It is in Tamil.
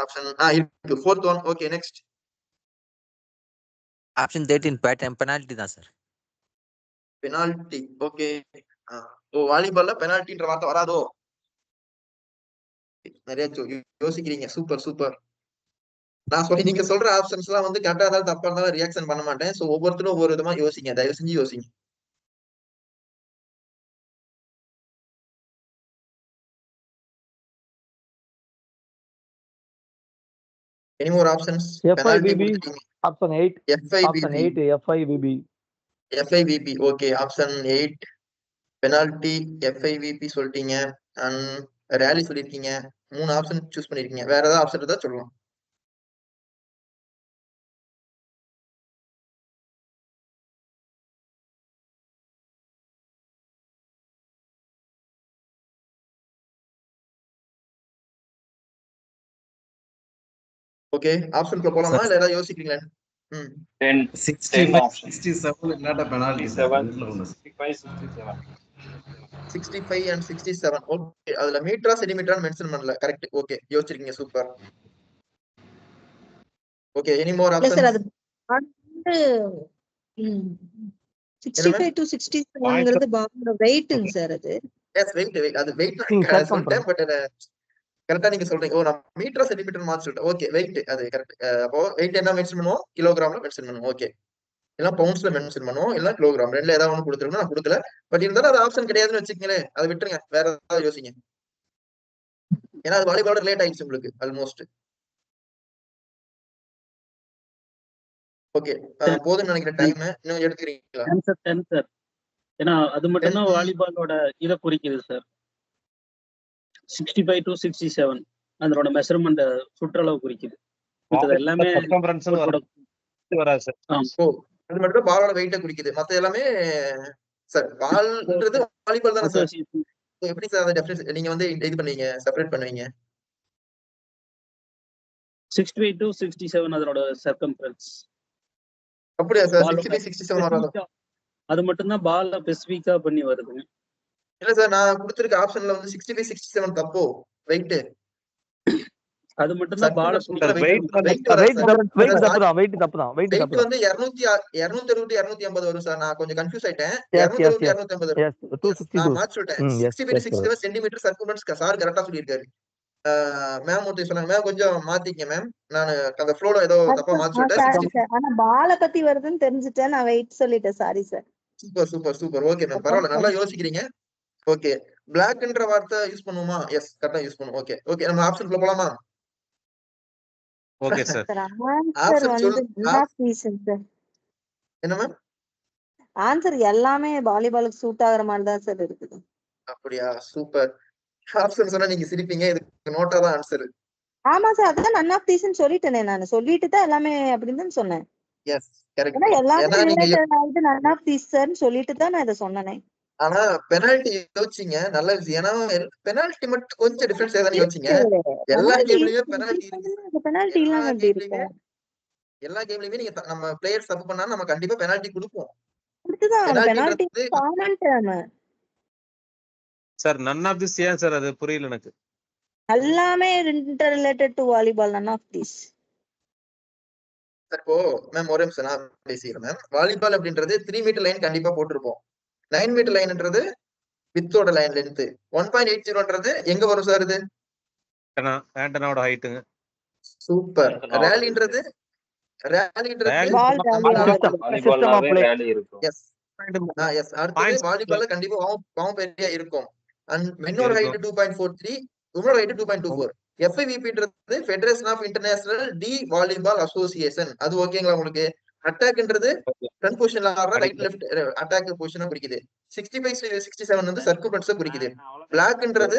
ஆப்ஷன் இருக்கு. Fourth one. Okay next. Option 13 penalty தான் சார். பெனால்டி. ஓகே. வாலிபால்ல பெனால்டின்ற வார்த்தை வராதோ? நிறைய யோசிக்கிறீங்க. Super super. நான் சொல்லி நீங்க சொல்ற ஆப்ஷன்ஸ் எல்லாம் வந்து கரெக்டா இருந்தாலும் தப்பா இருந்தாலும் ரியாக்ஷன் பண்ண மாட்டேன். சோ ஒவ்வொருத்தரும் ஒவ்வொரு விதமா யோசிங்க. தயவு செஞ்சு யோசிங்க. Any more options? FIVB. Option 8. Option 8. FIVB. FIVB. Okay. Option 8. Penalty FIVB சொல்லிட்டீங்க. அண்ட் ரேலி சொல்லிருக்கீங்க. 3 ஆப்ஷன் சூஸ் பண்ணிருக்கீங்க. வேற ஏதாவது ஆப்ஷன் இருந்தா சொல்லலாம். ஓகே ஆப்ஷனுக்கு போலாமா இல்ல ஏதாவது யோசிக்கிறீங்களா? 67 இல்லாட்ட பெனால்டி 65 and 67. ஓகே அதுல மீட்டரா சென்டிமீட்டரா மென்ஷன் பண்ணல. கரெக்ட். ஓகே யோசிச்சிருக்கீங்க. Super. Okay any more options? Sir அது வந்து 65 to 67ங்கிறது பாலோட வெயிட்ங்க சார். அது எஸ் வெயிட். அது வெயிட் சொல்லிட்டேன். பட் கரெக்டா நீங்க சொல்றீங்க. நான் மீட்டரா சென்டிமீட்டர் மாத்தி சொல்லிட்டேன். ஓகே வெயிட் அது கரெக்ட். அப்போ வெயிட் என்ன மென்ஷன் பண்ணுவோம்? கிலோகிராம்ல மென்ஷன் பண்ணுவோம். ஓகே இல்ல பவுண்ட்ஸ்ல மென்ஷன் பண்ணுவோம். இல்ல கிலோகிராம். ரெண்டுல ஏதாவது ஒண்ணு கொடுத்துருக்கணும். நான் கொடுக்கல. பட் இருந்தாலும் அது ஆப்ஷன் கிடையாதுன்னு வச்சுக்கங்களேன். அதை விட்டுருங்க. வேற ஏதாவது யோசிங்க. ஏன்னா அது வாலிபாலோட ரிலேட் ஆயிடுச்சு உங்களுக்கு ஆல்மோஸ்ட். ஓகே போதும்னு நினைக்கிற டைம் இன்னும் எடுத்துக்கிறீங்களா? Answer 10 sir. ஏன்னா அது மட்டும் தான் வாலிபாலோட இத குறிக்குது சார். 65 to 67 அதோட மெஷர்மென்ட் சுற்றளவு குறிக்குது. இது எல்லாமே வராது சார். அது மட்டும் பாலோட வெயிட்ட குறிக்குது. மத்த எல்லாமே சார் பால்ன்றது வாலிபால் தான சார். எப்படி சார் அந்த டெஃபினிஷன் நீங்க வந்து இது பண்ணுவீங்க செப்பரேட் பண்ணுவீங்க? 65 to 67 அதோட சர்க்கம்ஃபரன்ஸ். அப்படியே சார் 65 67 வராது. அது மட்டும் தான் பால்ல ஸ்பெசிஃபிக்கா பண்ணி வருது. இல்ல சார் நான் கொடுத்திருக்க ஆப்ஷன்ல வந்து 65 67 தப்போ வெயிட். அது மட்டும் தான் பால் வெயிட் தப்பு தான். வெயிட் வந்து 260 250 வரும் சார். நான் கொஞ்சம் கன்ஃபியூஸ் ஆயிட்டேன். 260 250 வரும். நான் மாத்தி சொல்லிட்டேன். 65 67 சென்டிமீட்டர் சர்க்கம்ஃபரன்ஸ் சார் கரெக்ட்டா சொல்லிருக்காரு. மேம் ஒருத்தி சொன்னாங்க. மேம் கொஞ்சம் மாத்திங்க மேம். நான் அந்த ஃப்ளோல ஏதோ தப்பா மாத்தி சொல்லிட்டேன். ஆனா பால பத்தி வருதுன்னு தெரிஞ்சிட்டேன். நான் வெயிட் சொல்லிட்டேன். Sorry sir. Super super super. Okay ma'am பரவாயில்லை நல்லா யோசிக்கிறீங்க. ஓகே பிளாக்ன்ற வார்த்தை யூஸ் பண்ணுவோமா? எஸ் கரெக்ட்டா யூஸ் பண்ணுவோம். ஓகே ஓகே நம்ம ஆப்ஷனுக்குள்ள போலாமா? Okay sir. ஆன்சர் வந்து நாட் ரீசன் சார். என்ன மேம்? ஆன்சர் எல்லாமே வாலிபாலுக்கு சூட் ஆகுற மாதிரி தான் சார் இருக்குது. அப்படியா சூப்பர். ஆப்ஷன் சொன்னா நீங்க சிரிப்பீங்க. இதுக்கு நோட்டா தான் ஆன்சர். ஆமா சார் அதான் நன் ஆஃப் ரீசன் சொல்லிட்டேனே. நான் சொல்லிட்டு தான் எல்லாமே அப்படின்னு தான் சொன்னேன். Yes correct. ஏன்னா எல்லாமே ரிலேட்டட் ஆயிட்டு நன் ஆஃப் ரீசன் சொல்லிட்டு தான் நான் இத சொன்னேனே. ஆனா பெனால்டி யோசிச்சீங்க நல்ல விஷயம். ஏன்னா பெனால்டி மட்டும் கொஞ்சம் டிஃபரன்ஸ் ஏதாவது யோசிச்சீங்க. எல்லா கேம்லயுமே பெனால்டி இருக்கு. பெனால்டி இல்லாம எப்படி இருக்கு? எல்லா கேம்லயுமே நீங்க நம்ம பிளேயர்ஸ் தப்பு பண்ணா நம்ம கண்டிப்பா பெனால்டி கொடுப்போம். கொடுத்துதான் penalty common term. Sir none of this ஏன் சார் அது புரியல எனக்கு. எல்லாமே interrelated to volleyball none of this. இப்போ மேம் ஒரே நிமிஷம் நான் பேசிக்கிறேன் மேம். வாலிபால் அப்படின்றது 3 மீட்டர் லைன் கண்டிப்பா போட்டிருப்போம். 9 மீட்டர் லைன்ன்றது வித்தோட லைன் லென்த். 1.80ன்றது எங்க வரும் சார்? இது ஆண்டனாவோட ஹைட்டுங்க. சூப்பர். ரேலின்றது எஸ் எஸ் அடுத்து வாலிபால்ல கண்டிப்பா பாம் ஏரியா இருக்கும். அண்ட் மென்னோட ஹைட் 2.43 உமனோட ஹைட் 2.24. FIVPன்றது federation of international the volleyball association. அது ஓகேங்களா உங்களுக்கு? அட்டாக்ன்றது ஃப்ரண்ட் பொசிஷன்ல ஆடுற ரைட் லெஃப்ட் அட்டாக் பொசிஷனை குறிக்குது. 65 67 வந்து சர்க்கம்ஃபரன்ஸை குறிக்குது. பிளாக்ன்றது